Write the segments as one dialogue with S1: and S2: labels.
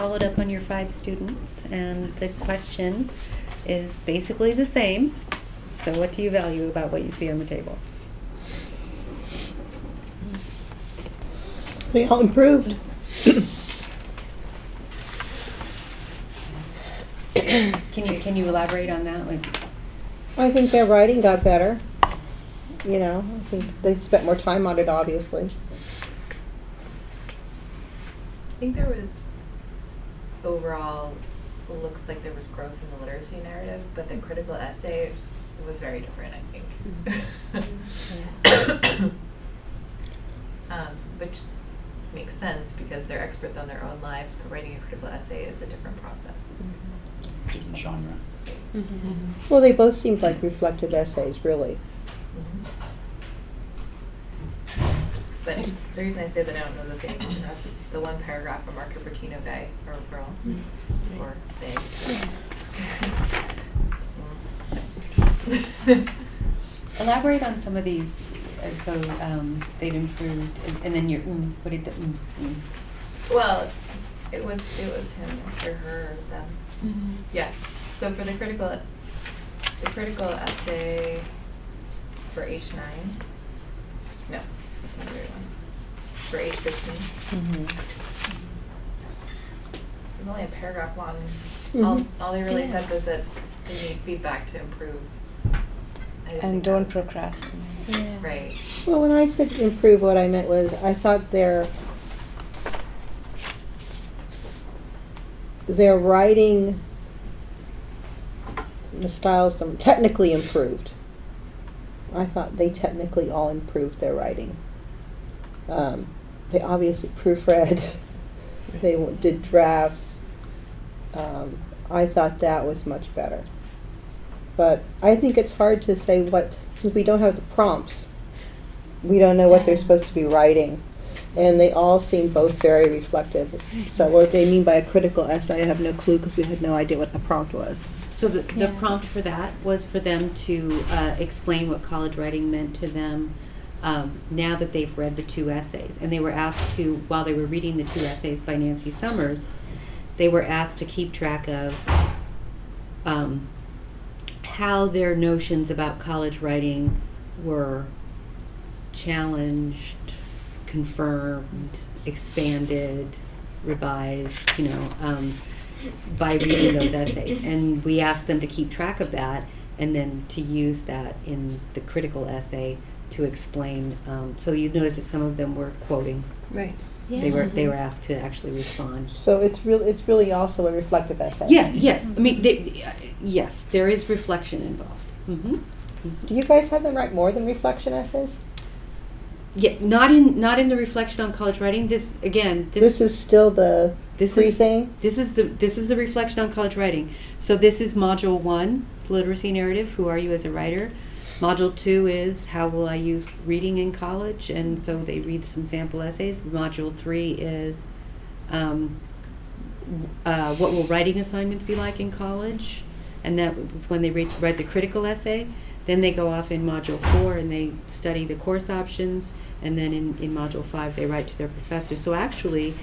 S1: followed up on your 5 students, and the question is basically the same. So what do you value about what you see on the table?
S2: They all improved.
S1: Can you elaborate on that? Like,
S2: I think their writing got better. You know, I think they spent more time on it, obviously.
S3: I think there was overall, looks like there was growth in the literacy narrative, but the critical essay was very different, I think. Which makes sense because they're experts on their own lives, but writing a critical essay is a different process.
S4: Different genre.
S2: Well, they both seemed like reflective essays, really.
S3: But the reason I say that I don't know that they is the one paragraph from our Cupertino guy or girl or they.
S1: elaborate on some of these. So they've improved, and then you're what did the
S3: Well, it was him or her or them. Yeah. So for the critical essay for H9. No, that's not the right one. For H15. It was only a paragraph long. All they really said was that they need feedback to improve.
S5: And don't procrastinate.
S6: Yeah.
S3: Right.
S2: Well, when I said improve, what I meant was I thought their writing, the styles, them technically improved. I thought they technically all improved their writing. They obviously proofread. They did drafts. I thought that was much better. But I think it's hard to say what, since we don't have the prompts, we don't know what they're supposed to be writing. And they all seem both very reflective. So what they mean by a critical essay, I have no clue because we had no idea what the prompt was.
S1: So the prompt for that was for them to explain what college writing meant to them now that they've read the 2 essays. And they were asked to, while they were reading the 2 essays by Nancy Summers, they were asked to keep track of how their notions about college writing were challenged, confirmed, expanded, revised, by reading those essays. And we asked them to keep track of that and then to use that in the critical essay to explain. So you notice that some of them were quoting.
S5: Right.
S1: They were asked to actually respond.
S2: So it's really also a reflective essay.
S1: Yeah, yes. I mean, yes, there is reflection involved.
S2: Do you guys have them write more than reflection essays?
S1: Yeah, not in the reflection on college writing. This
S2: is still the thing.
S1: This is the reflection on college writing. So this is module 1, literacy narrative. Who are you as a writer? Module 2 is how will I use reading in college, and so they read some sample essays. Module 3 is what will writing assignments be like in college, and that was when they write the critical essay. Then they go off in Module 4 and they study the course options, and then in Module 5 they write to their professors. So actually,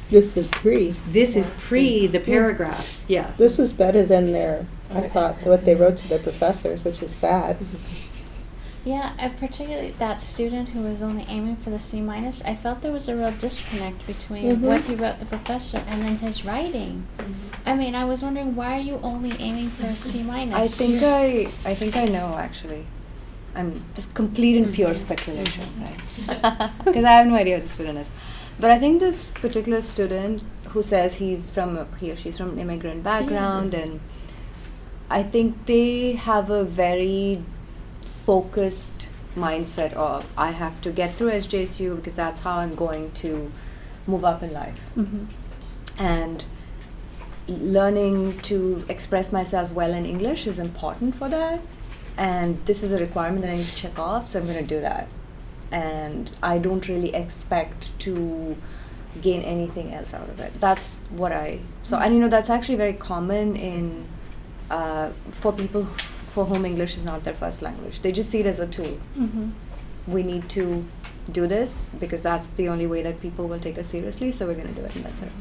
S2: this is pre.
S1: This is pre the paragraph. Yes.
S2: This is better than I thought, what they wrote to their professors, which is sad.
S6: Yeah, particularly that student who was only aiming for the C-, I felt there was a real disconnect between what he wrote the professor and then his writing. I mean, I was wondering, why are you only aiming for a C-?
S5: I think I know, actually. I'm just complete and pure speculation, right? Because I have no idea what the student is. But I think this particular student who says he or she's from an immigrant background, and I think they have a very focused mindset of, I have to get through SJSU because that's how I'm going to move up in life. And learning to express myself well in English is important for that. And this is a requirement that I need to check off, so I'm going to do that. And I don't really expect to gain anything else out of it. That's what and that's actually very common in for people for whom English is not their first language. They just see it as a tool. We need to do this because that's the only way that people will take us seriously, so we're going to do it, and that's it.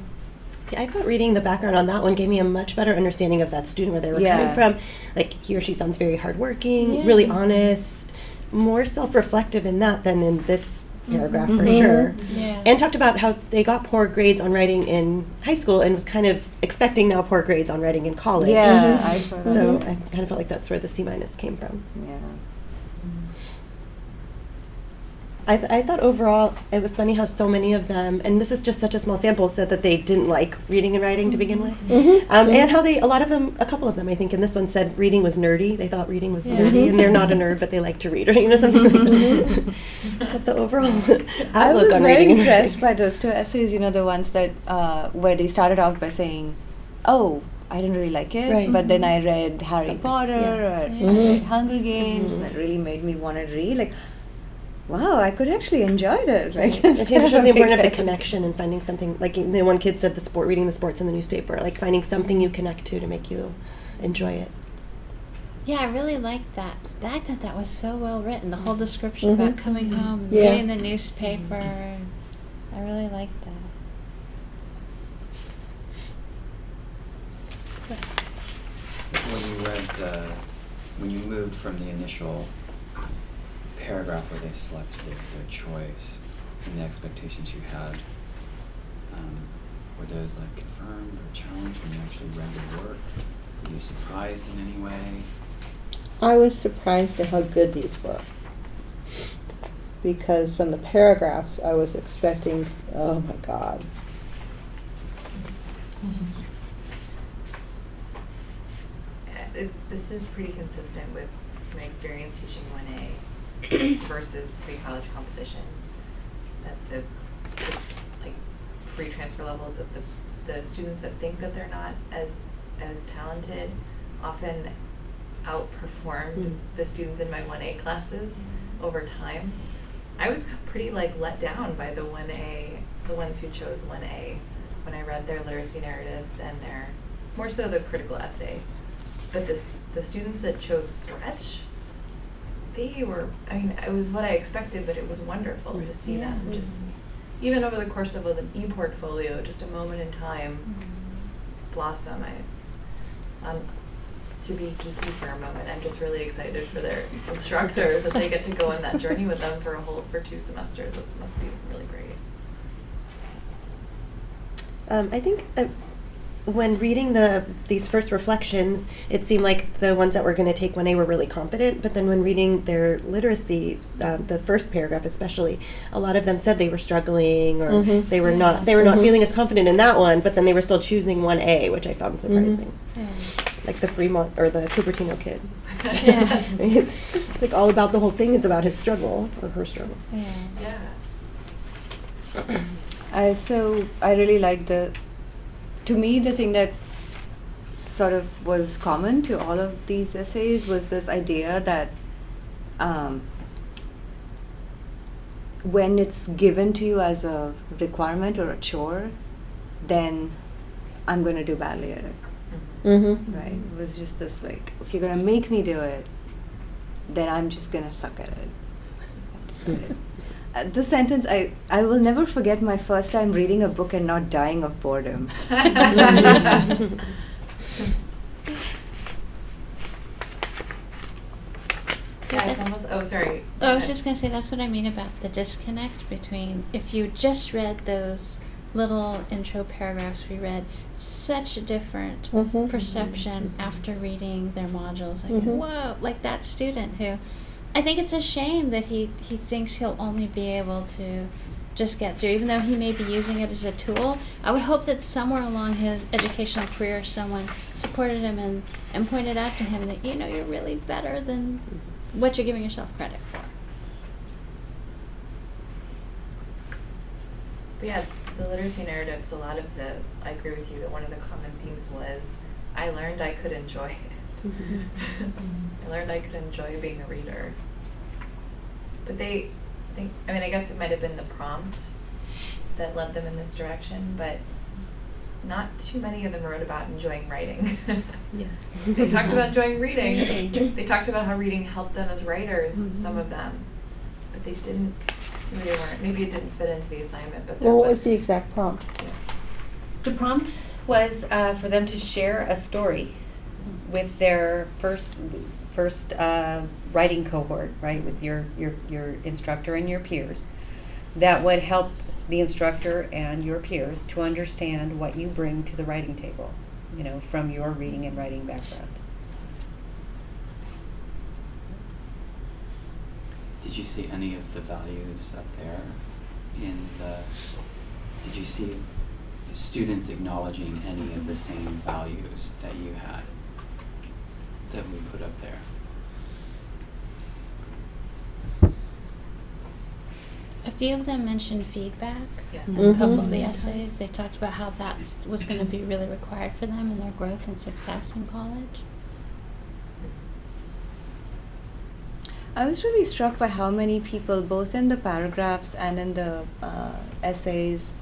S7: See, I thought reading the background on that one gave me a much better understanding of that student, where they were
S5: Yeah.
S7: coming from. Like, he or she sounds very hardworking,
S6: Yeah.
S7: really honest, more self-reflective in that than in this paragraph for
S2: Mhm.
S7: sure.
S6: Yeah.
S7: And talked about how they got poor grades on writing in high school and was kind of expecting now poor grades on writing in college.
S5: Yeah,
S2: Mhm.
S5: I thought
S7: So
S5: that.
S7: I kind of felt like that's where the C- came from.
S5: Yeah.
S7: I thought overall it was funny how so many of them, and this is just such a small sample, said that they didn't like reading and writing to begin with.
S2: Mhm.
S7: And how a couple of them, I think, in this one said reading was nerdy. They thought reading was
S6: Yeah.
S7: nerdy, and they're not a nerd, but they like to read, or something like that. But the overall
S5: I
S7: outlook
S5: was
S7: on
S5: very
S7: reading and
S5: impressed
S7: writing.
S5: by those two essays, the ones that where they started out by saying, "Oh, I didn't really like it,
S7: Right.
S5: but then I read Harry
S7: Something,
S5: Potter
S7: yeah.
S5: or
S6: Yeah.
S5: I read
S2: Mhm.
S5: Hunger Games, and
S7: Mhm.
S5: it really made me want to read." Like, wow, I could actually enjoy this. Like,
S7: Right. It shows the importance of the
S5: Like,
S7: connection and finding something. Like the one kid said, reading the sports in the newspaper, like finding something you connect to make you enjoy it.
S6: Yeah, I really liked that. I thought that was so well written. The whole description
S2: Mhm.
S6: about coming home and
S2: Yeah.
S6: reading the newspaper. I really liked that.
S4: When you moved from the initial paragraph where they selected their choice and the expectations you had, were those like confirmed or challenged when you actually read the work? Were you surprised in any way?
S2: I was surprised at how good these were. Because from the paragraphs, I was expecting, oh my God.
S3: This is pretty consistent with my experience teaching 1A versus pre-college composition. That the like pre-transfer level, the students that think that they're not as talented often outperformed
S7: Mm.
S3: the students in my 1A classes over time. I was pretty let down by the ones who chose 1A when I read their literacy narratives and their, more so the critical essay. But the students that chose stretch, they were, it was what I expected, but it was wonderful to see them
S6: Yeah.
S3: just, even over the course of an e-portfolio, just a moment in time, blossom. To be geeky for a moment, I'm just really excited for their instructors that they get to go on that journey with them for 2 semesters. It must be really great.
S7: I think when reading these first reflections, it seemed like the ones that were going to take 1A were really competent, but then when reading their literacy, the first paragraph especially, a lot of them said they were struggling or
S2: Mhm.
S7: they were
S6: Yeah.
S7: not feeling as confident in that one, but then they were still choosing 1A, which I found surprising.
S6: Yeah.
S7: Like the Fremont or the Cupertino kid.
S6: Yeah.
S7: Right? It's like all about the whole thing is about his struggle or her struggle.
S6: Yeah.
S3: Yeah.
S5: I really liked to me, the thing that sort of was common to all of these essays was this idea that when it's given to you as a requirement or a chore, then I'm going to do badly at it.
S2: Mm-hmm.
S5: Right? It was just this if you're going to make me do it, then I'm just going to suck at it. I decided. This sentence, I will never forget my first time reading a book and not dying of boredom.
S3: Yeah, it's almost, oh, sorry.
S6: I was just going to say that's what I mean about the disconnect between if you just read those little intro paragraphs we read, such a different
S2: Mhm.
S6: perception after reading their modules. Like,
S2: Mhm.
S6: whoa, like that student who, I think it's a shame that he thinks he'll only be able to just get through, even though he may be using it as a tool. I would hope that somewhere along his educational career someone supported him and pointed out to him that, you're really better than what you're giving yourself credit for.
S3: But yeah, the literacy narratives, a lot of I agree with you that one of the common themes was, I learned I could enjoy it. I learned I could enjoy being a reader. But I guess it might have been the prompt that led them in this direction, but not too many of them wrote about enjoying writing.
S7: Yeah.
S3: They talked about enjoying reading. They talked about how reading helped them as writers, some of them. But they didn't, maybe it didn't fit into the assignment, but there
S2: Well, what was
S3: was
S2: the exact prompt?
S3: yeah.
S1: The prompt was for them to share a story with their first writing cohort, right, with your instructor and your peers. That would help the instructor and your peers to understand what you bring to the writing table, from your reading and writing background.
S4: Did you see any of the values up there did you see the students acknowledging any of the same values that you had that we put up there?
S6: A few of them mentioned feedback.
S3: Yeah.
S6: In a couple of the
S2: Mhm.
S6: essays, they talked about how that was going to be really required for them in their growth and success in college.
S5: I was really struck by how many people, both in the paragraphs and in the essays,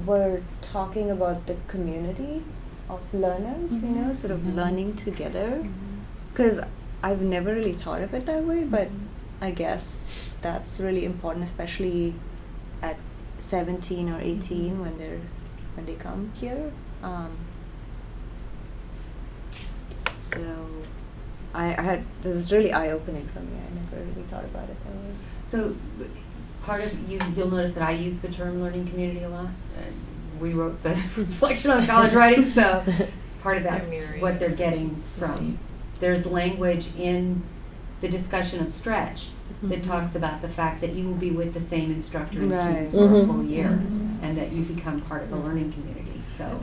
S5: were talking about the community of learners, sort of
S4: Mhm.
S5: learning together. Because I've never really thought of it that way, but I guess that's really important, especially at 17 or 18 when they come here. So this was really eye-opening for me. I never really thought about it that way.
S1: So part of you'll notice that I use the term learning community a lot. We wrote the reflection on college writing, so part of that's
S3: They're mirroring
S1: what they're
S3: it.
S1: getting from. There's language in the discussion of stretch that talks about the fact that you will be with the same instructor and students
S5: Right.
S1: for a
S2: Mhm.
S1: full year,
S5: Mhm.
S1: and that you become part of the learning community. So,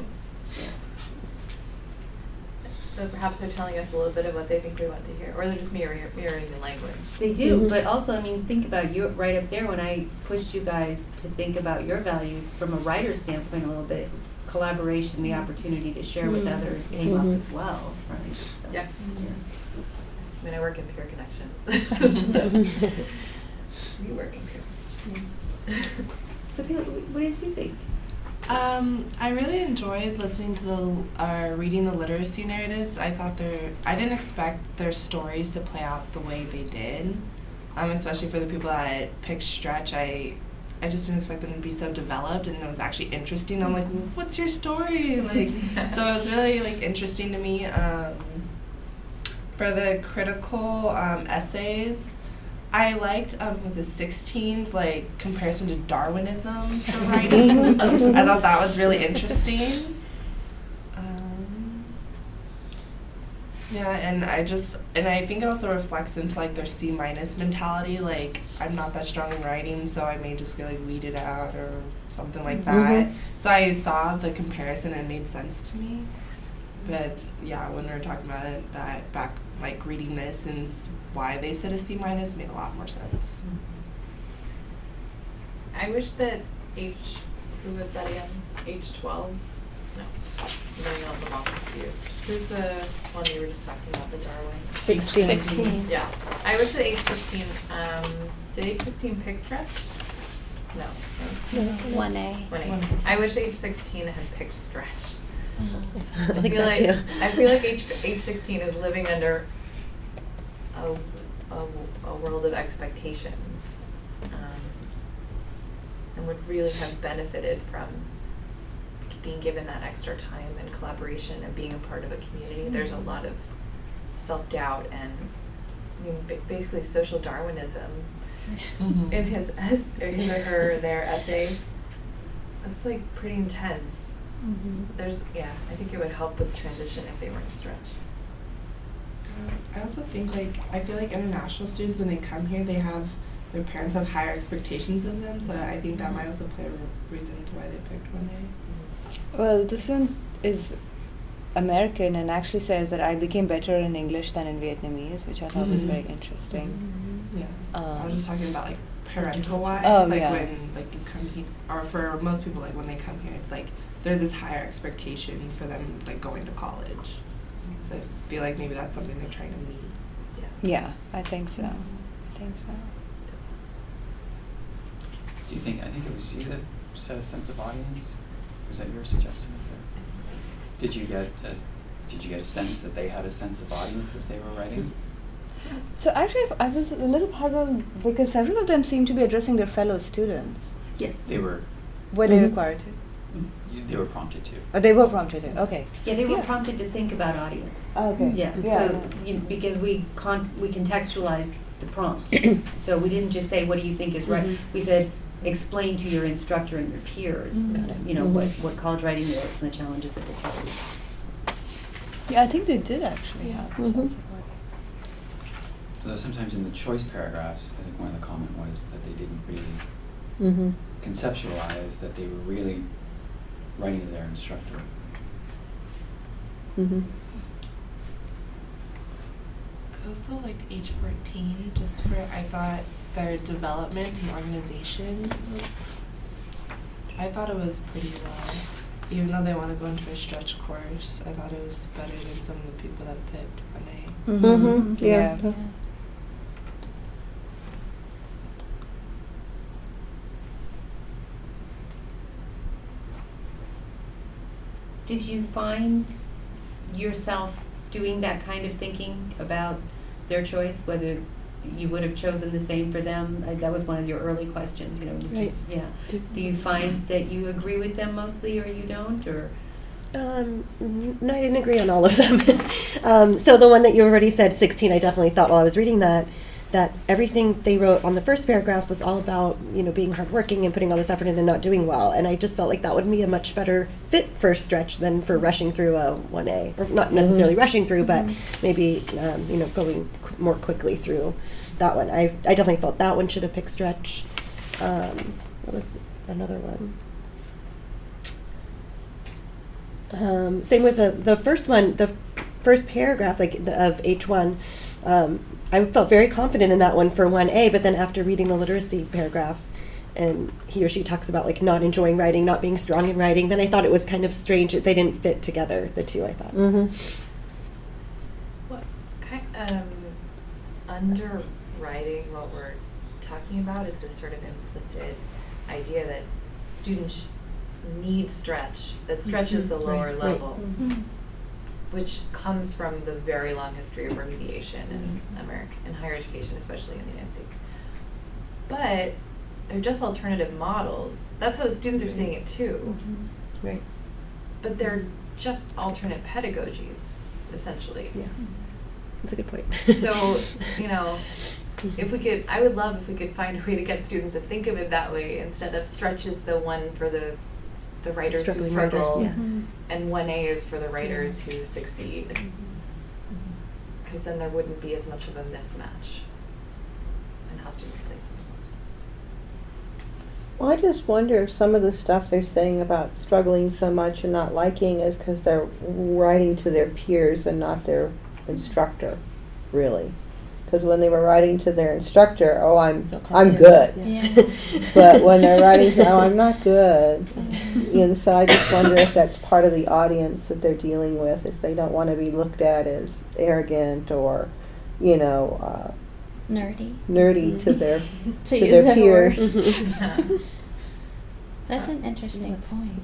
S3: So perhaps they're telling us a little bit of what they think we want to hear, or they're just mirroring the language.
S1: they do,
S2: Mhm.
S1: but also, I mean, think about you right up there when I pushed you guys to think about your values from a writer's standpoint a little bit. Collaboration, the opportunity to share with
S2: Mhm.
S1: others came
S2: Mhm.
S1: up as well, right? So,
S3: Yeah.
S1: yeah.
S3: I mean, I work in peer connections. So, we work in peer connections.
S1: So, Taylor, what did you think?
S8: I really enjoyed listening to reading the literacy narratives. I didn't expect their stories to play out the way they did, especially for the people that picked Stretch. I just didn't expect them to be so developed, and it was actually interesting. I'm like, what's your story? So it was really interesting to me. For the critical essays, I liked was it 16's comparison to Darwinism for writing. I thought that was really interesting. Yeah, and I think it also reflects into their C- mentality. I'm not that strong in writing, so I may just get weeded out or something like that. So I saw the comparison and it made sense to me. But yeah, when we were talking about it, that back reading this and why they said a C- made a lot more sense.
S3: I wish that who was that again? H12? No. I'm getting all of them all confused. Who's the one you were just talking about, the Darwin?
S5: 16.
S6: 16.
S3: Yeah. I wish that H16, did H16 pick Stretch? No. Right?
S6: 1A.
S3: 1A. I wish H16 had picked Stretch.
S7: I like
S3: feel
S7: that too.
S3: I feel like H16 is living under a world of expectations, and would really have benefited from being given that extra time and collaboration and being a part of a community. There's a lot of self-doubt and basically social Darwinism in his or her their essay. It's pretty intense. I think it would help with transition if they were in Stretch.
S8: I also think I feel international students, when they come here, their parents have higher expectations of them, so I think that might also play a reason to why they picked 1A.
S5: Well, this one is American and actually says that I became better in English than in Vietnamese, which I thought was
S8: Mhm.
S5: very interesting.
S8: Yeah. I was just talking about parental wise,
S5: Oh, yeah.
S8: when you come here, or for most people when they come here, it's there's this higher expectation for them going to college. So I feel maybe that's something they're trying to meet.
S5: Yeah, I think so.
S4: Do you think, I think it was you that said a sense of audience? Was that your suggestion? Did you get a sense that they had a sense of audience as they were writing?
S5: So actually, I was a little puzzled because several of them seem to be addressing their fellow students.
S1: Yes.
S4: They were,
S5: Were they
S2: Mhm.
S5: required to?
S4: They were prompted to.
S5: Oh, they were prompted to. Okay.
S1: Yeah, they were
S5: Yeah.
S1: prompted to think about audience.
S5: Okay.
S1: Yeah,
S5: Yeah.
S1: so, because we contextualized the prompts. So we didn't just say, what do you think is right?
S5: Mhm.
S1: We said, explain to your instructor and your peers,
S5: Got it.
S1: you know,
S2: Mhm.
S1: what college writing is and the challenges it will pose.
S5: Yeah, I think they did actually
S6: Yeah.
S5: have a
S2: Mhm.
S5: sense of what.
S4: Although sometimes in the choice paragraphs, I think one of the comment was that they didn't really
S2: Mm-hmm.
S4: conceptualize that they were really writing to their instructor.
S2: Mm-hmm.
S8: I also liked age 14 just for, I thought their development and organization I thought it was pretty low. Even though they want to go into a stretch course, I thought it was better than some of the people that picked 1A.
S2: Mm-hmm. Yeah.
S6: Yeah.
S1: Did you find yourself doing that kind of thinking about their choice, whether you would have chosen the same for them? That was one of your early questions, you know.
S7: Right.
S1: Yeah. Do you find that you agree with them mostly, or you don't, or?
S7: No, I didn't agree on all of them. So the one that you already said, 16, I definitely thought while I was reading that everything they wrote on the first paragraph was all about, being hardworking and putting all this effort in and not doing well. And I just felt like that would be a much better fit for stretch than for rushing through a 1A. Or not necessarily rushing through, but maybe, going more quickly through that one. I definitely felt that one should have picked stretch. What was another one? Same with the first one, the first paragraph, of H1. I felt very confident in that one for 1A, but then after reading the literacy paragraph, and he or she talks about not enjoying writing, not being strong in writing, then I thought it was kind of strange that they didn't fit together, the two, I thought.
S2: Mm-hmm.
S3: What under writing, what we're talking about is this sort of implicit idea that students need stretch, that stretch is the lower
S7: Right.
S3: level,
S6: Mhm.
S3: which comes from the very long history of remediation in in higher education, especially in the United States. But they're just alternative models. That's how the students are seeing it too.
S7: Right.
S3: But they're just alternate pedagogies, essentially.
S7: Yeah. That's a good point.
S3: So, if we could, I would love if we could find a way to get students to think of it that way instead of stretch is the one for the writers who
S7: Struggling writer,
S3: struggle,
S7: yeah.
S3: and 1A is for the writers who succeed. Because then there wouldn't be as much of a mismatch in how students place themselves.
S2: Well, I just wonder if some of the stuff they're saying about struggling so much and not liking is because they're writing to their peers and not their instructor, really. Because when they were writing to their instructor, I'm
S7: confident.
S2: good.
S6: Yeah.
S2: But when they're writing to, I'm not good. And so I just wonder if that's part of the audience that they're dealing with, is they don't want to be looked at as arrogant or,
S6: Nerdy.
S2: nerdy to their
S6: To
S2: to
S6: use
S2: their
S6: that
S2: peers.
S6: word. That's an interesting
S7: That's-
S6: point.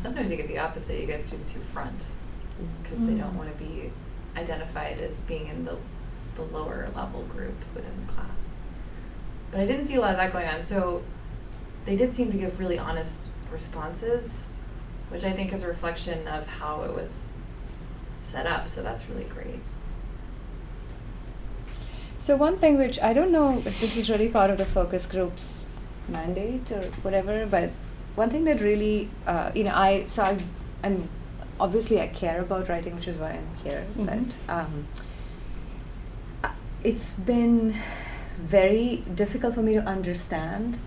S3: Sometimes you get the opposite. You get students who front because they don't want to be identified as being in the lower level group within the class. But I didn't see a lot of that going on. So they did seem to give really honest responses, which I think is a reflection of how it was set up. So that's really great.
S5: So one thing which I don't know if this is really part of the focus group's mandate or whatever, but one thing that really, I'm obviously I care about writing, which is why I'm here. But it's been very difficult for me to understand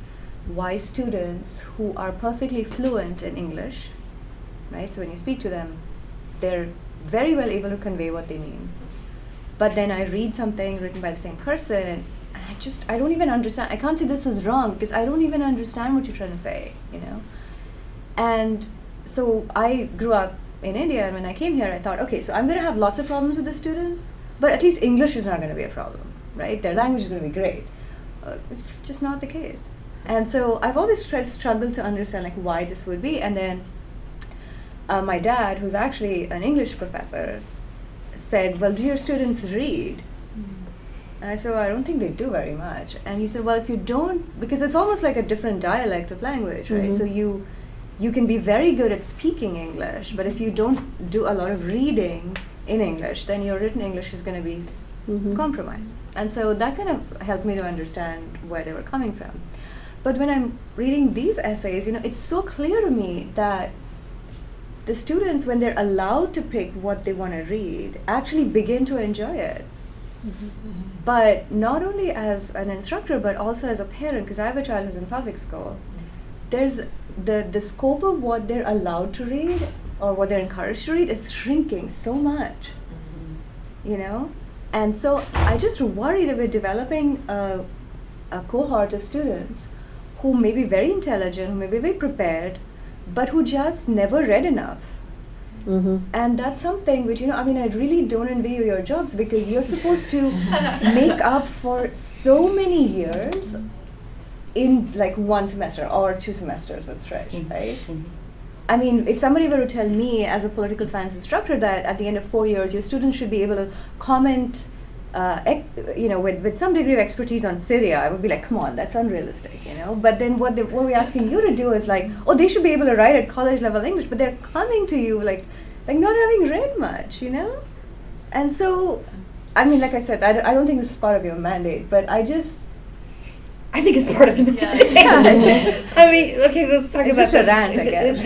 S5: why students who are perfectly fluent in English, right? So when you speak to them, they're very well able to convey what they mean. But then I read something written by the same person, and I don't even understand. I can't say this is wrong because I don't even understand what you're trying to say, And so I grew up in India, and when I came here, I thought, okay, so I'm going to have lots of problems with the students, but at least English is not going to be a problem, right? Their language is going to be great. It's just not the case. And so I've always struggled to understand why this would be. And then my dad, who's actually an English professor, said, well, do your students read? And I said, well, I don't think they do very much. And he said, well, if you don't, because it's almost like a different dialect of language, right? So you can be very good at speaking English, but if you don't do a lot of reading in English, then your written English is going to be compromised. And so that kind of helped me to understand where they were coming from. But when I'm reading these essays, it's so clear to me that the students, when they're allowed to pick what they want to read, actually begin to enjoy it. But not only as an instructor, but also as a parent, because I have a child who's in public school. There's the scope of what they're allowed to read or what they're encouraged to read is shrinking so much, And so I just worry that we're developing a cohort of students who may be very intelligent, who may be very prepared, but who just never read enough. And that's something which, I really don't envy you your jobs, because you're supposed to make up for so many years in like one semester or 2 semesters with stretch, right? I mean, if somebody were to tell me as a political science instructor that at the end of 4 years, your students should be able to comment, with some degree of expertise on Syria, I would be like, come on, that's unrealistic, But then what we're asking you to do is like, they should be able to write at college level English, but they're coming to you like not having read much, And so, like I said, I don't think this is part of your mandate, but I think it's part of the mandate.
S1: Okay, let's talk
S5: it's
S1: about
S5: just a rant, I guess.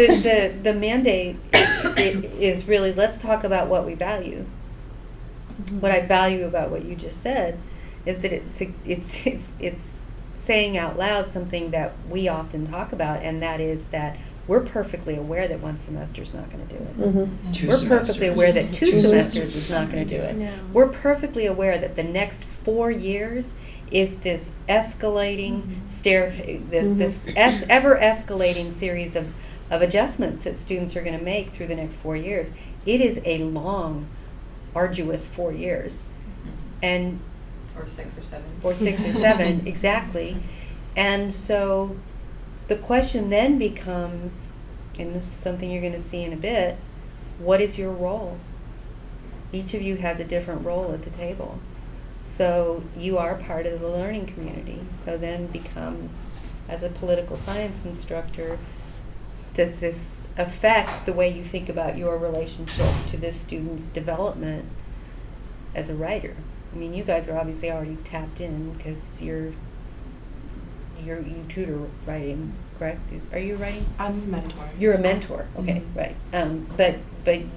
S1: The mandate is really, let's talk about what we value. What I value about what you just said is that it's saying out loud something that we often talk about, and that is that we're perfectly aware that one semester is not going to do it. We're perfectly aware that 2 semesters is not going to do it.
S5: No.
S1: We're perfectly aware that the next 4 years is this escalating this ever escalating series of adjustments that students are going to make through the next 4 years. It is a long, arduous 4 years, and
S3: or 6 or 7.
S1: Or 6 or 7, exactly. And so the question then becomes, and this is something you're going to see in a bit, what is your role? Each of you has a different role at the table. So you are part of the learning community. So then becomes, as a political science instructor, does this affect the way you think about your relationship to this student's development as a writer? You guys are obviously already tapped in because you tutor writing, correct? Are you writing?
S8: I'm a mentor.
S1: You're a mentor, okay, right. But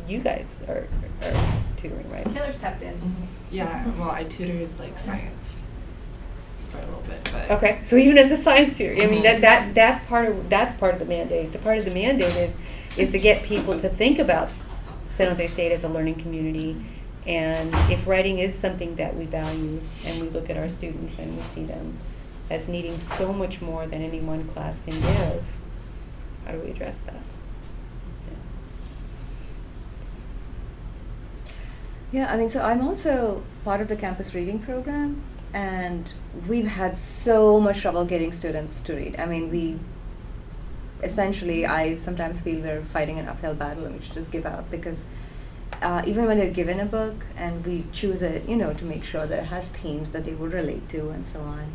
S1: you guys are tutoring, right?
S3: Taylor's tapped in.
S8: Yeah, well, I tutored like science for a little bit, but
S1: Okay, so even as a science tutor, that's part of the mandate. The part of the mandate is to get people to think about San Jose State as a learning community, and if writing is something that we value, and we look at our students and we see them as needing so much more than any one class can give, how do we address that?
S5: Yeah, so I'm also part of the campus reading program, and we've had so much trouble getting students to read. I sometimes feel we're fighting an uphill battle and we should just give up, because even when they're given a book and we choose it, to make sure that it has themes that they would relate to and so on,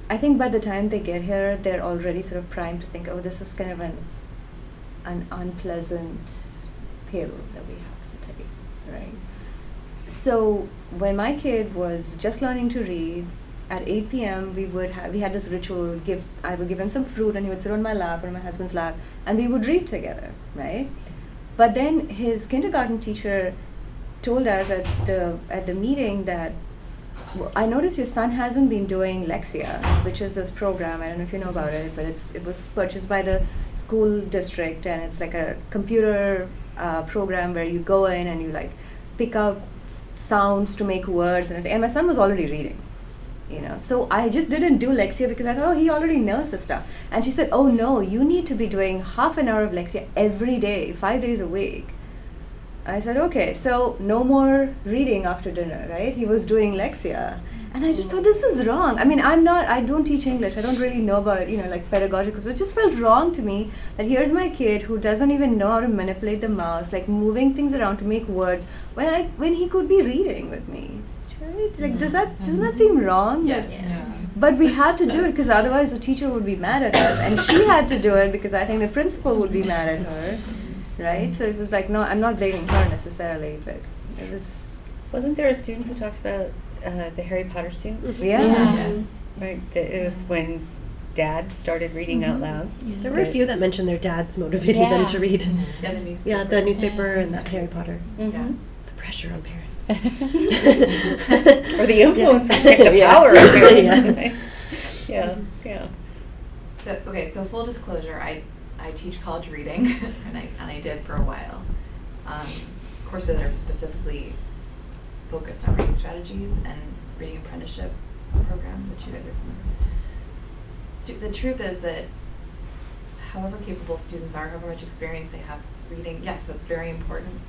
S5: I think by the time they get here, they're already sort of primed to think, this is kind of an unpleasant pill that we have to take, right? So when my kid was just learning to read, at 8 p.m. we had this ritual. I would give him some fruit, and he would sit on my lap or my husband's lap, and we would read together, right? But then his kindergarten teacher told us at the meeting that, I noticed your son hasn't been doing Lexia, which is this program. I don't know if you know about it, but it was purchased by the school district, and it's like a computer program where you go in and you like pick up sounds to make words, and my son was already reading, So I just didn't do Lexia because I thought, he already knows the stuff. And she said, oh no, you need to be doing half an hour of Lexia every day, 5 days a week. I said, okay, so no more reading after dinner, right? He was doing Lexia. And I just thought, this is wrong. I don't teach English. I don't really know about, pedagogical, but it just felt wrong to me that here's my kid who doesn't even know how to manipulate the mouse, like moving things around to make words, when he could be reading with me, right? Doesn't that seem wrong?
S3: Yeah.
S8: Yeah.
S5: But we had to do it because otherwise the teacher would be mad at us, and she had to do it because I think the principal would be mad at her, right? So it was like, no, I'm not blaming her necessarily, but it was.
S1: Wasn't there a student who talked about the Harry Potter student?
S5: Yeah.
S1: Right. It was when Dad started reading out loud.
S7: There were a few that mentioned their dads motivating them to read.
S3: Yeah, the newspaper.
S7: Yeah, the newspaper and that Harry Potter.
S3: Yeah.
S7: The pressure on parents.
S1: Or the influence
S7: Yeah.
S1: of the
S7: Yeah.
S1: power of parents. Yeah, yeah.
S3: So okay, so full disclosure, I teach college reading, and I did for a while. Courses that are specifically focused on reading strategies and reading apprenticeship program, which you guys are familiar. The truth is that however capable students are, however much experience they have reading, yes, that's very important.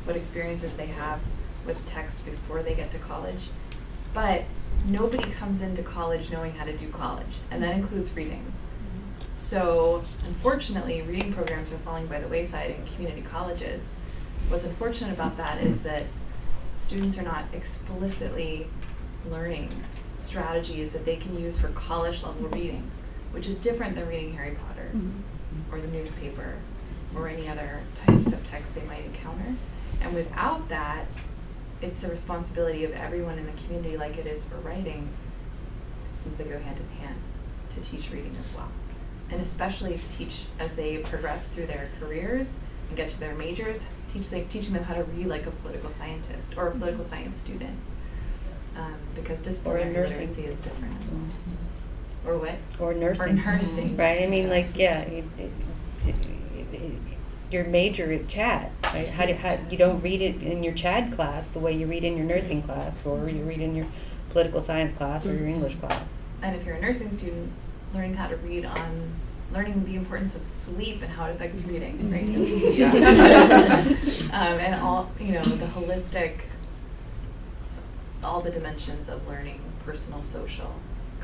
S3: What experiences they have with text before they get to college, but nobody comes into college knowing how to do college, and that includes reading. So unfortunately, reading programs are falling by the wayside in community colleges. What's unfortunate about that is that students are not explicitly learning strategies that they can use for college level reading, which is different than reading Harry Potter or the newspaper or any other types of text they might encounter. And without that, it's the responsibility of everyone in the community, like it is for writing, since they go hand in hand, to teach reading as well. And especially to teach as they progress through their careers and get to their majors, teaching them how to read like a political scientist or a political science student. Because disciplinary literacy is different as well. Or what?
S1: Or nursing.
S3: Or nursing.
S1: Right, I mean, like, yeah, your major at CHAD, right? How you don't read it in your CHAD class the way you read in your nursing class, or you read in your political science class or your English class.
S3: And if you're a nursing student, learning how to read on, learning the importance of sleep and how it affects reading, right? And all, the holistic, all the dimensions of learning, personal, social.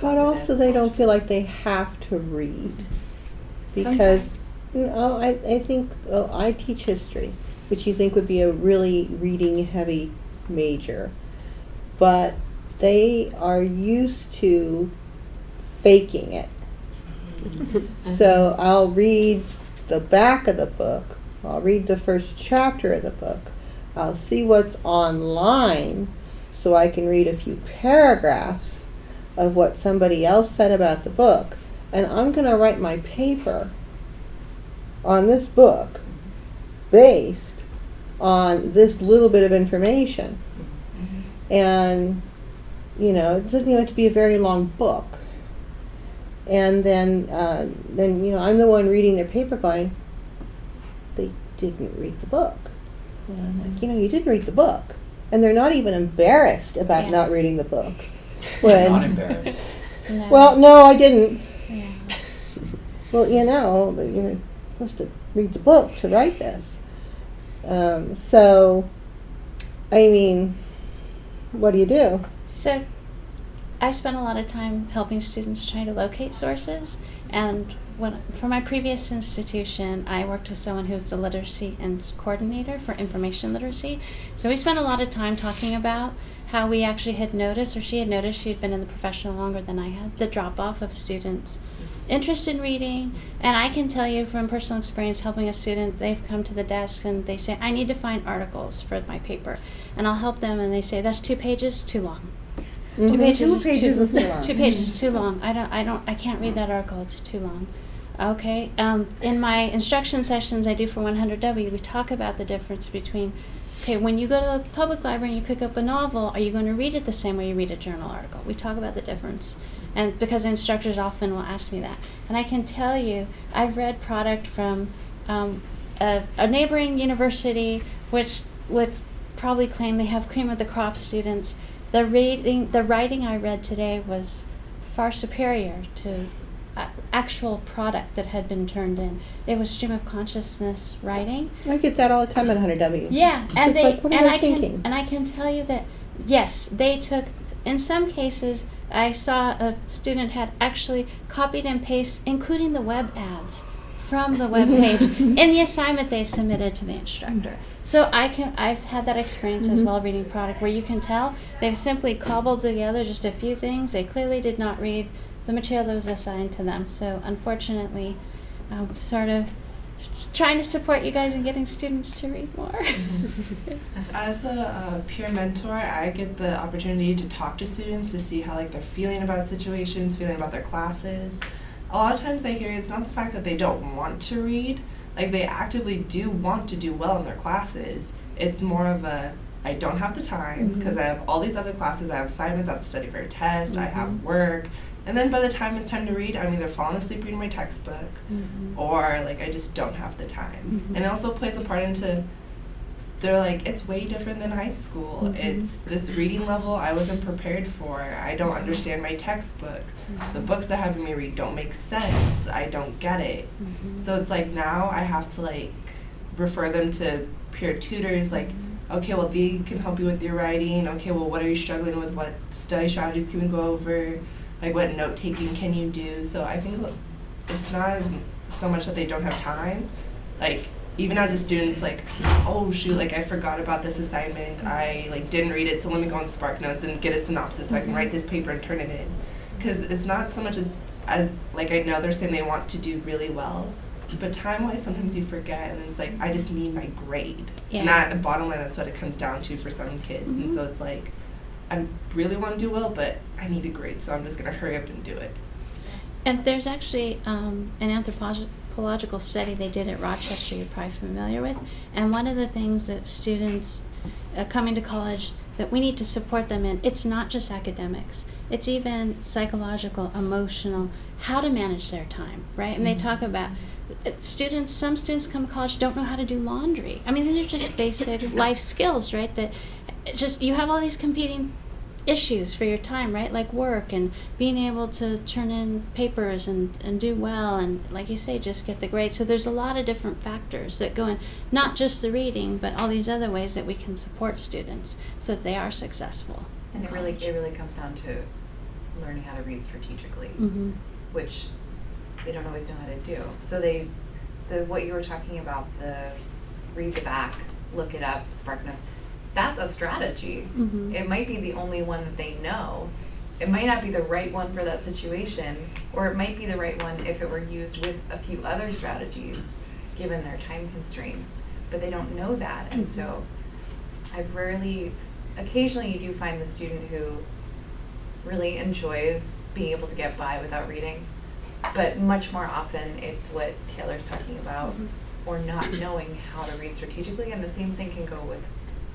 S2: But also they don't feel like they have to read. Because, I think, I teach history, which you think would be a really reading heavy major. But they are used to faking it. So I'll read the back of the book, I'll read the first chapter of the book, I'll see what's online so I can read a few paragraphs of what somebody else said about the book, and I'm going to write my paper on this book based on this little bit of information. And, it doesn't even have to be a very long book. And then I'm the one reading their paper going, they didn't read the book. And I'm like, you didn't read the book. And they're not even embarrassed about not reading the book.
S4: They're not embarrassed.
S6: No.
S2: Well, no, I didn't.
S6: Yeah.
S2: Well, you're supposed to read the book to write this. So, I mean, what do you do?
S6: So I spent a lot of time helping students try to locate sources, and for my previous institution, I worked with someone who's the literacy and coordinator for information literacy. So we spent a lot of time talking about how we actually had noticed, or she had noticed, she had been in the profession longer than I had, the drop-off of students' interest in reading. And I can tell you from personal experience helping a student, they've come to the desk and they say, I need to find articles for my paper. And I'll help them, and they say, that's 2 pages, too long.
S2: Mhm.
S6: 2 pages,
S5: Two pages is too long.
S6: 2 pages too long. I can't read that article. It's too long. Okay. In my instruction sessions I do for 100W, we talk about the difference between, okay, when you go to the public library and you pick up a novel, are you going to read it the same way you read a journal article? We talk about the difference. And because instructors often will ask me that. And I can tell you, I've read product from a neighboring university, which would probably claim they have cream of the crop students. The writing I read today was far superior to actual product that had been turned in. It was stream of consciousness writing.
S2: I get that all the time at 100W.
S6: Yeah, and
S2: It's like, what are they thinking?
S6: I can tell you that yes, they took. In some cases, I saw a student had actually copied and pasted, including the web ads, from the webpage in the assignment they submitted to the instructor. So I've had that experience as well reading product where you can tell they've simply cobbled together just a few things. They clearly did not read the material that was assigned to them. So unfortunately, sort of just trying to support you guys in getting students to read more.
S8: As a peer mentor, I get the opportunity to talk to students to see how like they're feeling about situations, feeling about their classes. A lot of times I hear it's not the fact that they don't want to read, like they actively do want to do well in their classes. It's more of a, I don't have the time because I have all these other classes, I have assignments, I have to study for a test, I have work. And then by the time it's time to read, I'm either falling asleep reading my textbook or like I just don't have the time. And it also plays a part into, they're like, it's way different than high school. It's this reading level I wasn't prepared for. I don't understand my textbook. The books they're having me read don't make sense. I don't get it. So it's like now I have to like refer them to peer tutors like, okay, well, they can help you with your writing. Okay, well, what are you struggling with? What study strategies can we go over? Like, what note-taking can you do? So I think it's not so much that they don't have time. Like, even as a student, it's like, oh, shoot, like, I forgot about this assignment. I, like, didn't read it, so let me go on SparkNotes and get a synopsis so I can write this paper and turn it in. Because it's not so much as, like, I know they're saying they want to do really well, but time-wise, sometimes you forget, and it's like, I just need my grade.
S6: Yeah.
S8: And that, bottom line, that's what it comes down to for some kids. And so it's like, I really want to do well, but I need a grade, so I'm just going to hurry up and do it.
S6: And there's actually an anthropological study they did at Rochester you're probably familiar with. And one of the things that students coming to college that we need to support them in, it's not just academics. It's even psychological, emotional, how to manage their time, right? And they talk about some students come to college don't know how to do laundry. I mean, these are just basic life skills, right? That just, you have all these competing issues for your time, right? Like work and being able to turn in papers and do well and, like you say, just get the grade. So there's a lot of different factors that go in, not just the reading, but all these other ways that we can support students so that they are successful.
S3: And it really comes down to learning how to read strategically, which they don't always know how to do. So what you were talking about, the read the back, look it up, SparkNotes, that's a strategy. It might be the only one that they know. It might not be the right one for that situation, or it might be the right one if it were used with a few other strategies, given their time constraints, but they don't know that. And so occasionally you do find the student who really enjoys being able to get by without reading, but much more often it's what Taylor's talking about, or not knowing how to read strategically, and the same thing can go with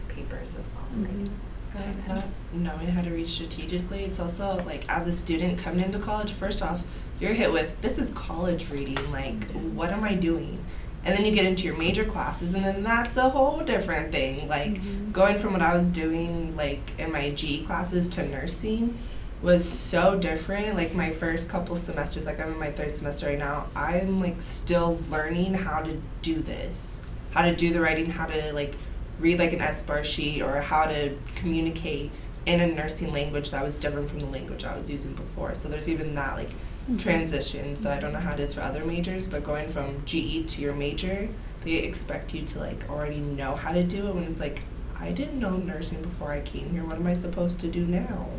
S3: papers as well.
S8: And with not knowing how to read strategically, it's also like as a student coming into college, first off, you're hit with, this is college reading, like what am I doing? And then you get into your major classes, and then that's a whole different thing. Like going from what I was doing like in my GE classes to nursing was so different. Like my first couple semesters, like I'm in my third semester right now, I'm like still learning how to do this, how to do the writing, how to like read like an S-bar sheet, or how to communicate in a nursing language that was different from the language I was using before. So there's even that like transition. So I don't know how it is for other majors, but going from GE to your major, they expect you to like already know how to do it, when it's like, I didn't know nursing before I came here. What am I supposed to do now?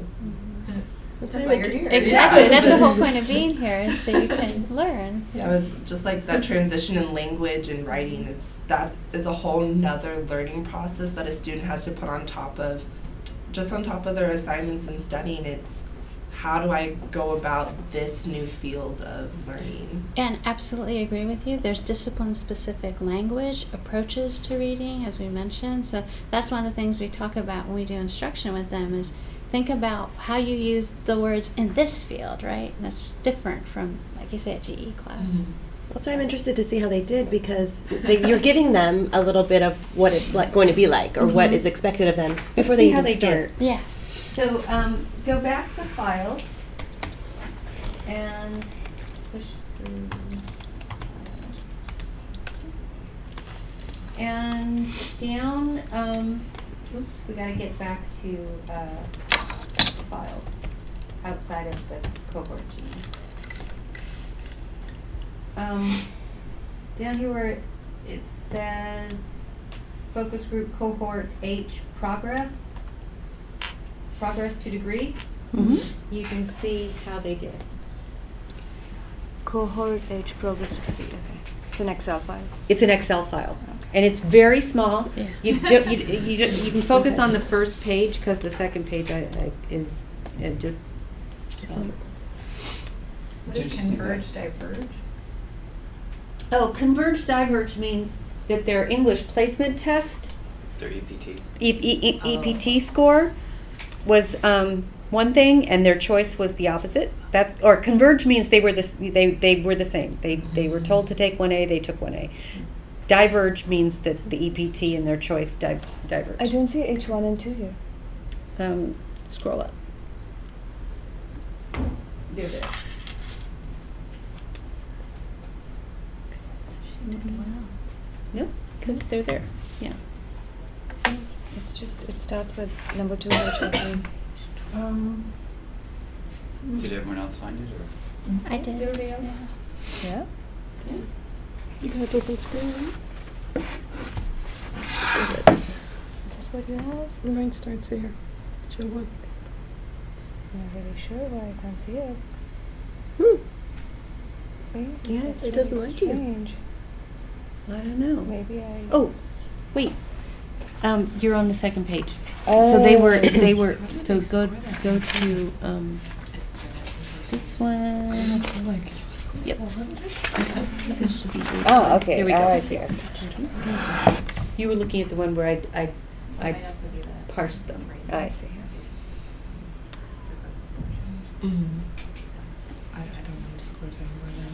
S3: That's why you're here.
S6: Exactly.
S8: Yeah.
S6: That's the whole point of being here, is so you can learn.
S8: Yeah, it was just like that transition in language and writing. That is a whole nother learning process that a student has to put on top of their assignments and studying. It's how do I go about this new field of learning?
S6: And absolutely agree with you. There's discipline-specific language approaches to reading, as we mentioned. So that's one of the things we talk about when we do instruction with them, is think about how you use the words in this field, right? And that's different from, like you say, a GE class.
S7: That's why I'm interested to see how they did, because you're giving them a little bit of what it's like going to be like, or what is expected of them before they even start.
S6: Yeah.
S1: So go back to files and push through. And down, oops, we got to get back to files outside of the cohort G. down here where it says focus group cohort H progress to degree, you can see how they did.
S5: Cohort H progress degree. Okay. It's an Excel file.
S1: It's an Excel file, and it's very small.
S6: Yeah.
S1: You can focus on the first page because the second page is just.
S3: What is converge, diverge?
S1: Oh, converge diverge means that their English placement test,
S4: Their EPT.
S1: EPT score, was one thing, and their choice was the opposite. Or converge means they were the same. They were told to take 1A, they took 1A. Diverge means that the EPT and their choice diverge.
S5: I don't see H1 and 2 here.
S1: Scroll up. They're there. No, because they're there. Yeah.
S5: It's just, it starts with number 2, H1.
S4: Did everyone else find it, or?
S6: I did.
S1: Is everybody else?
S6: Yeah.
S5: Yeah?
S2: You got a different screen,
S5: Is this what you have?
S2: right? Mine starts here. Show one.
S5: I'm not really sure why I can't see it. See?
S2: Yeah,
S5: That's
S2: it doesn't
S5: really
S2: like you.
S5: strange.
S1: I don't know.
S5: Maybe I.
S1: Oh, wait. You're on the second page. So they were. So go to this one. Yep. This should be.
S5: Oh, okay.
S1: There we go.
S5: Oh, I see. Okay.
S1: You were looking at the one where I'd
S3: Might also be the
S1: parsed them.
S5: I see.
S8: I don't know the scores anymore then.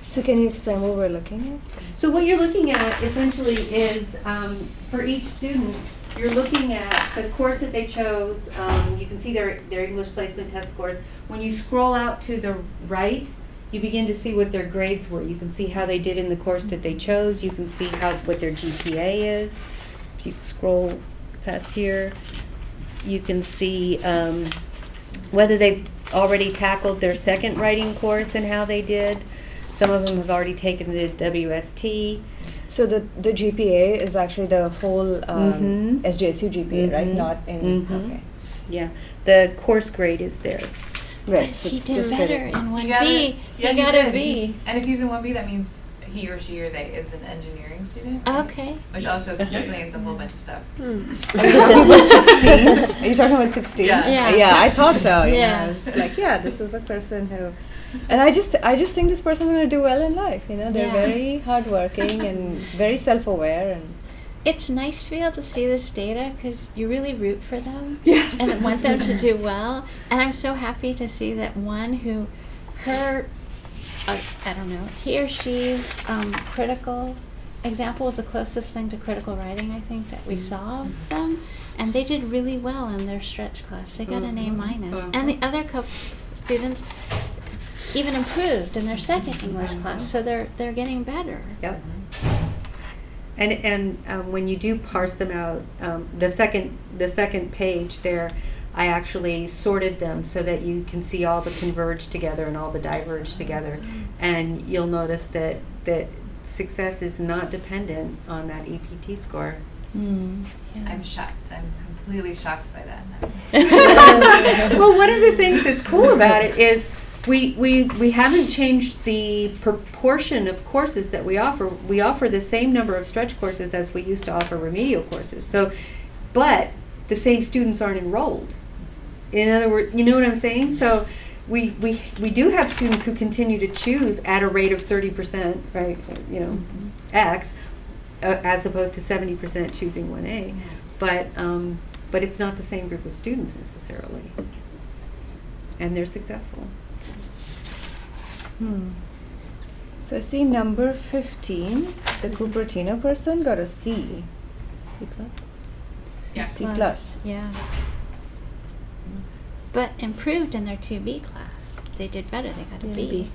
S5: So can you explain what we're looking at?
S1: So what you're looking at essentially is, for each student, you're looking at the course that they chose. You can see their English placement test scores. When you scroll out to the right, you begin to see what their grades were. You can see how they did in the course that they chose. You can see what their GPA is. If you scroll past here, you can see whether they've already tackled their second writing course and how they did. Some of them have already taken the WST.
S5: So the GPA is actually the whole SJSU GPA, right?
S1: Mhm.
S5: Not in.
S1: Mhm.
S5: Okay.
S1: Yeah, the course grade is there.
S5: Right. So
S6: He
S5: it's
S6: did
S5: just
S6: better
S5: credit.
S6: in 1B.
S3: Yeah,
S6: he got a
S3: did.
S6: B.
S3: And if he's in 1B, that means he or she or they is an engineering student.
S6: Okay.
S3: Which also explains a whole bunch of stuff.
S5: Are you talking about 16? Are you talking about 16?
S3: Yeah.
S6: Yeah.
S5: Yeah, I thought so. You
S6: Yeah.
S5: know, it's like, yeah, this is a person who, and I just think this person is going to do well in life. You know, they're
S6: Yeah.
S5: very hardworking and very self-aware, and
S6: It's nice to be able to see this data because you really root for them.
S1: Yes.
S6: And want them to do well. And I'm so happy to see that one who, I don't know, he or she's critical example was the closest thing to critical writing, I think, that we saw of them. And they did really well in their stretch class. They got an A minus. And the other couple students even improved in their second English class. So they're getting better.
S1: Yep. And when you do parse them out, the second page there, I actually sorted them so that you can see all the converge together and all the diverge together, and you'll notice that success is not dependent on that EPT score.
S3: I'm shocked. I'm completely shocked by that.
S1: Well, one of the things that's cool about it is we haven't changed the proportion of courses that we offer. We offer the same number of stretch courses as we used to offer remedial courses. So, but the same students aren't enrolled. In other words, you know what I'm saying? So we do have students who continue to choose at a rate of 30%, right? You know, X, as opposed to 70% choosing 1A. But it's not the same group of students necessarily, and they're successful.
S5: So I see number 15, the Cupertino person got a C.
S1: C plus.
S3: Yeah.
S5: C plus.
S6: Yeah. But improved in their 2B class. They did better. They got a
S5: Yeah,
S6: B.
S5: B.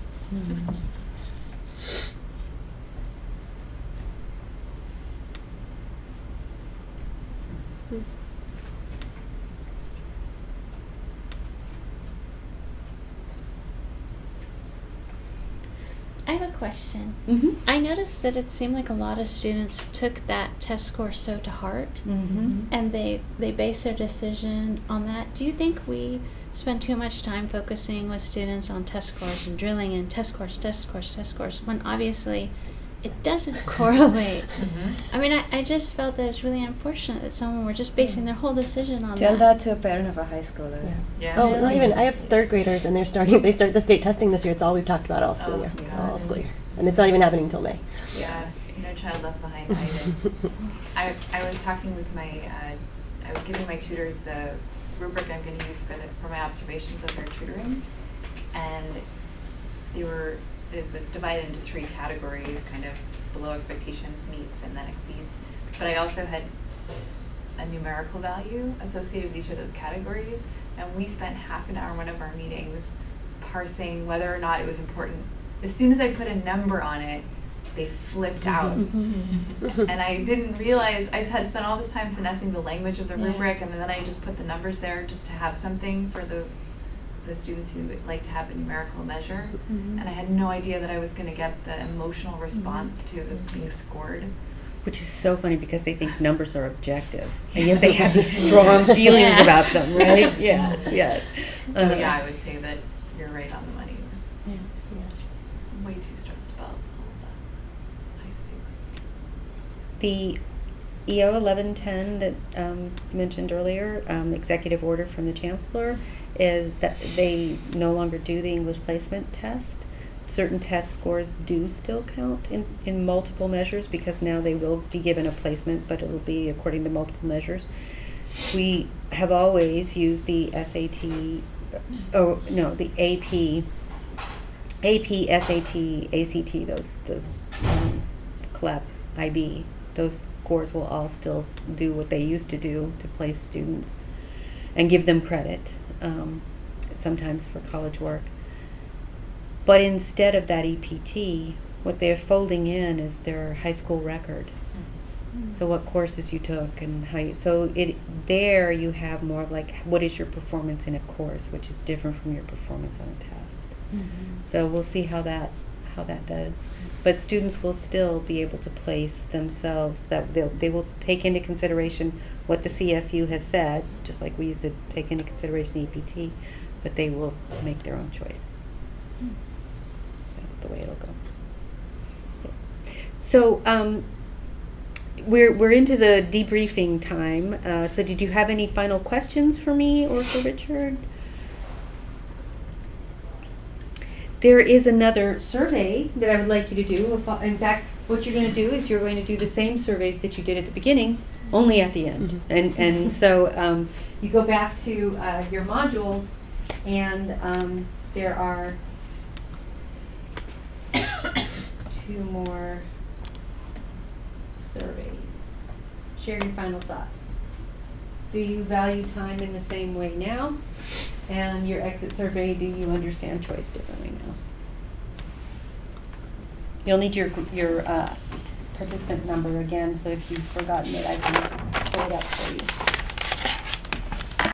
S6: I have a question.
S1: Mm-hmm.
S6: I noticed that it seemed like a lot of students took that test score so to heart,
S1: Mm-hmm.
S6: and they base their decision on that. Do you think we spend too much time focusing with students on test scores and drilling in test scores, when obviously it doesn't correlate? I mean, I just felt that it's really unfortunate that someone were just basing their whole decision on
S5: Tell that to a parent of a high schooler.
S3: Yeah.
S7: Oh, not
S6: Really?
S7: even. I have third graders, and they start the state testing this year. It's all we've talked about all school
S3: Oh,
S7: year,
S3: God.
S7: all school year, and it's not even happening until May.
S3: Yeah, no child left behind. I was talking with I was giving my tutors the rubric I'm going to use for my observations of their tutoring, and it was divided into 3 categories, kind of below expectations, meets, and then exceeds. But I also had a numerical value associated with each of those categories, and we spent half an hour in one of our meetings parsing whether or not it was important. As soon as I put a number on it, they flipped out. And I didn't realize, I had spent all this time finessing the language of the rubric, and then I just put the numbers there just to have something for the students who would like to have a numerical measure. And I had no idea that I was going to get the emotional response to the being scored.
S1: Which is so funny because they think numbers are objective, and yet they have these strong feelings
S6: Yeah.
S1: about them, right? Yes.
S3: So yeah, I would say that you're right on the money. I'm way too stressed about all the high stakes.
S1: The EO 1110 that you mentioned earlier, executive order from the chancellor, is that they no longer do the English placement test. Certain test scores do still count in multiple measures because now they will be given a placement, but it will be according to multiple measures. We have always used the SAT, the AP, SAT, ACT, those CLEP, IB. Those scores will all still do what they used to do to place students and give them credit, sometimes for college work. But instead of that EPT, what they're folding in is their high school record. So what courses you took and how you, so there you have more of like, what is your performance in a course, which is different from your performance on a test. So we'll see how that does. But students will still be able to place themselves, that they will take into consideration what the CSU has said, just like we used to take into consideration the EPT, but they will make their own choice. That's the way it'll go. Yeah. So we're into the debriefing time. So did you have any final questions for me or for Richard? There is another survey that I would like you to do. In fact, what you're going to do is you're going to do the same surveys that you did at the beginning, only at the end. And so you go back to your modules, and there are 2 more surveys. Share your final thoughts. Do you value time in the same way now? And your exit survey, do you understand choice differently now? You'll need your participant number again, so if you've forgotten it, I can pull it up for you.